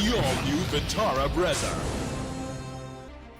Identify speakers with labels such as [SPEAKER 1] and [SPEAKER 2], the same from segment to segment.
[SPEAKER 1] the all-new Vitara Brezza.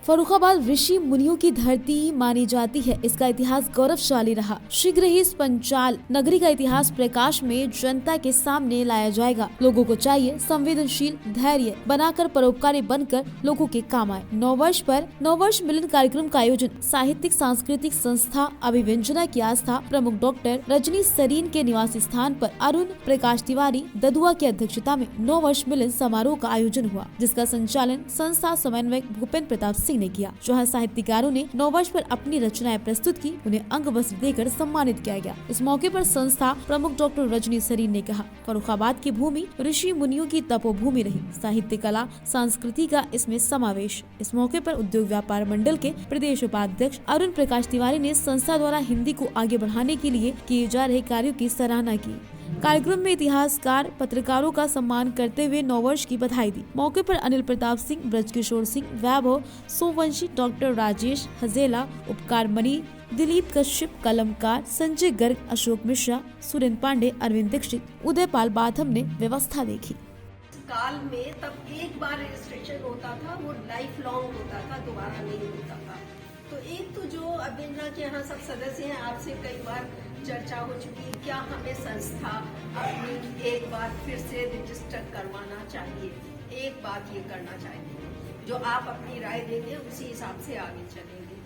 [SPEAKER 2] Farrukhabad ऋषि मुनियों की धरती मानी जाती है। इसका इतिहास गौरवशाली रहा। शीघ्र ही इस पंचाल नगरी का इतिहास प्रकाश में जनता के सामने लाया जाएगा। लोगों को चाहिए संवेदनशील, धैर्य बनाकर, परोपकारी बनकर लोगों के काम आए। नववर्ष मिलन कार्यक्रम का आयोजन साहित्यिक सांस्कृतिक संस्था अभिव्यंजना की आस्था प्रमुख डॉक्टर रजनी सरीन के निवास स्थान पर अरुण प्रकाश तिवारी ददुआ की अध्यक्षता में नववर्ष मिलन समारोह का आयोजन हुआ, जिसका संचालन संस्था समन्वयक भूपेंद्र प्रताप सिंह ने किया। जहां साहित्यकारों ने नववर्ष पर अपनी रचनाएं प्रस्तुत की, उन्हें अंग वस्त्र देकर सम्मानित किया गया। इस मौके पर संस्था प्रमुख डॉक्टर रजनी सरीन ने कहा, फर्रुखाबाद की भूमि ऋषि मुनियों की तपोभूमि रही। साहित्य, कला, संस्कृति का इसमें समावेश। इस मौके पर उद्योग व्यापार मंडल के प्रदेश उपाध्यक्ष अरुण प्रकाश तिवारी ने संस्था द्वारा हिंदी को आगे बढ़ाने के लिए किए जा रहे कार्यों की सराहना की। कार्यक्रम में इतिहासकार पत्रकारों का सम्मान करते हुए नववर्ष की बधाई दी। मौके पर अनिल प्रताप सिंह, ब्रजकिशोर सिंह, वैभव सोमवंशी, डॉक्टर राजेश हजेला, उपकार मणि, दिलीप कश्यप, कलमकार संजय गर्ग, अशोक मिश्रा, सुरेंद्र पांडे, अरविंद दीक्षित, उदयपाल बाथम ने व्यवस्था देखी।
[SPEAKER 3] काल में तब एक बार रजिस्ट्रेशन होता था, वो लाइफ लॉन्ग होता था, दोबारा नहीं होता था। तो एक तो जो अभियान के यहाँ सब सदस्य हैं, आपसे कई बार चर्चा हो चुकी है, क्या हमें संस्था अपनी एक बार फिर से रजिस्टर करवाना चाहिए। एक बात ये करना चाहिए, जो आप अपनी राय देंगे उसी हिसाब से आगे चलेंगे।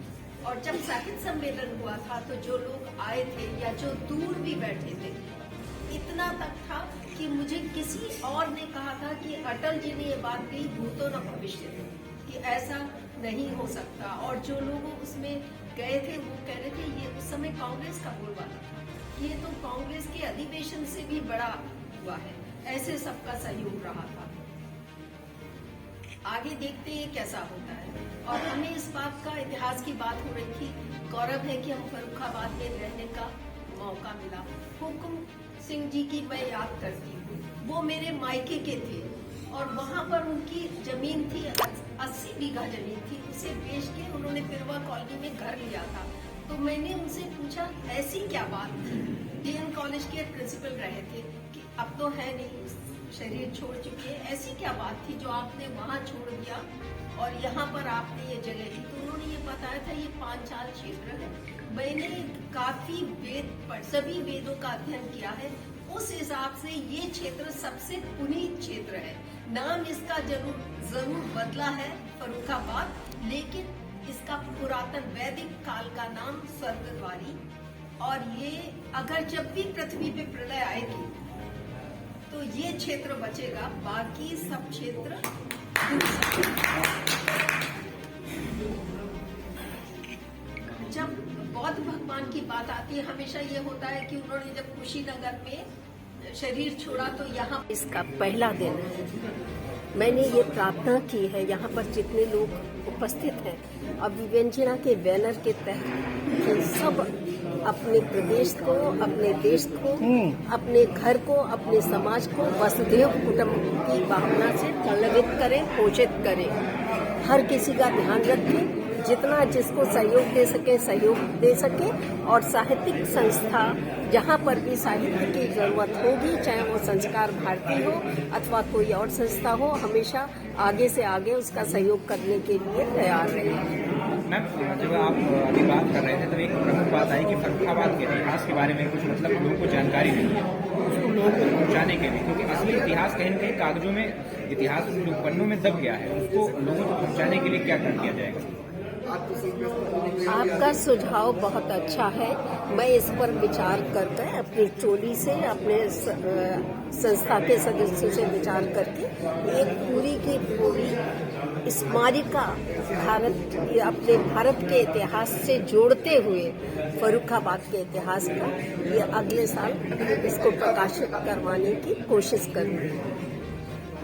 [SPEAKER 3] और जब साहित्य सम्मेलन हुआ था तो जो लोग आए थे या जो दूर भी बैठे थे, इतना तक था कि मुझे किसी और ने कहा था कि अटल जी ने ये बात कही, भूतो न भविष्य में, कि ऐसा नहीं हो सकता। और जो लोग उसमें गए थे वो कह रहे थे ये उस समय कांग्रेस का बोलबाला था, ये तो कांग्रेस के अधिवेशन से भी बड़ा हुआ है। ऐसे सबका सहयोग रहा था। आगे देखते हैं कैसा होता है। और हमें इस बात का, इतिहास की बात हो रही थी, गौरव है कि हम फर्रुखाबाद में रहने का मौका मिला। हुकुम सिंह जी की मैं याद करती हूँ, वो मेरे मायके के थे और वहाँ पर उनकी जमीन थी, 80 बीघा जमीन थी। उसे बेच के उन्होंने पिरवा कॉलोनी में घर लिया था। तो मैंने उनसे पूछा ऐसी क्या बात थी। डीएन कॉलेज के प्रिंसिपल रहे थे कि अब तो है नहीं, शरीर छोड़ चुके हैं, ऐसी क्या बात थी जो आपने वहाँ छोड़ दिया और यहाँ पर आपने ये जगह ली। तो उन्होंने ये बताया था ये पांचाल क्षेत्र है। मैंने काफी सभी वेदों का अध्ययन किया है, उस हिसाब से ये क्षेत्र सबसे पुनीत क्षेत्र है। नाम इसका जरूर बदला है फर्रुखाबाद, लेकिन इसका पुरातन वैदिक काल का नाम स्वर्गद्वारी। और ये अगर जब भी पृथ्वी पे प्रलय आएगी तो ये क्षेत्र बचेगा, बाकी सब क्षेत्र जब बौद्ध भगवान की बात आती है, हमेशा ये होता है कि उन्होंने जब कुशीनगर में शरीर छोड़ा तो यहाँ इसका पहला दिन है। मैंने ये प्रार्थना की है यहाँ पर जितने लोग उपस्थित हैं, अभिव्यंजना के बैनर के तहत कि सब अपने प्रदेश को, अपने देश को, अपने घर को, अपने समाज को वसुधैव कुटुंबकम की भावना से पल्लवित करें, पोषित करें। हर किसी का ध्यान रखें, जितना जिसको सहयोग दे सके। और साहित्यिक संस्था जहाँ पर भी साहित्य की जरूरत होगी, चाहे वो संस्कार भारती हो अथवा कोई और संस्था हो, हमेशा आगे से आगे उसका सहयोग करने के लिए तैयार रहेगी।
[SPEAKER 4] मैम, जब आप अभी बात कर रहे थे तो एक प्रमुख बात आई कि फर्रुखाबाद के इतिहास के बारे में कुछ लोगों को जानकारी नहीं है, उसको लोगों को पहुँचाने के लिए, क्योंकि असली इतिहास कहीं न कहीं कागजों में, इतिहास पन्नों में दब गया है, उसको लोगों को पहुँचाने के लिए क्या कर दिया जाएगा?
[SPEAKER 3] आपका सुझाव बहुत अच्छा है। मैं इस पर विचार करके अपनी टोली से, अपने संस्था के सदस्यों से विचार करके एक पूरी की पूरी स्मारिका अपने भारत के इतिहास से जोड़ते हुए फर्रुखाबाद के इतिहास का ये अगले साल इसको प्रकाशित करवाने की कोशिश करूँगी।